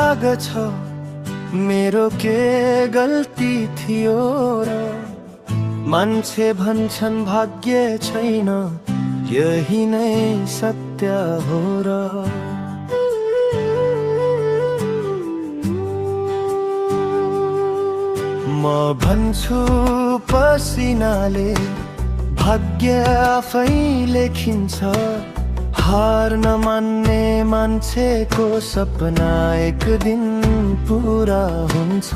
लाग्छ मेरो के गल्ती थियो र मान्छे भन्छन् भाग्य छैन, यही नै सत्य हो र। म भन्छु पसिनाले भाग्य आफै लेखिन्छ, हार नमान्ने मान्छेको सपना एक दिन पुरा हुन्छ।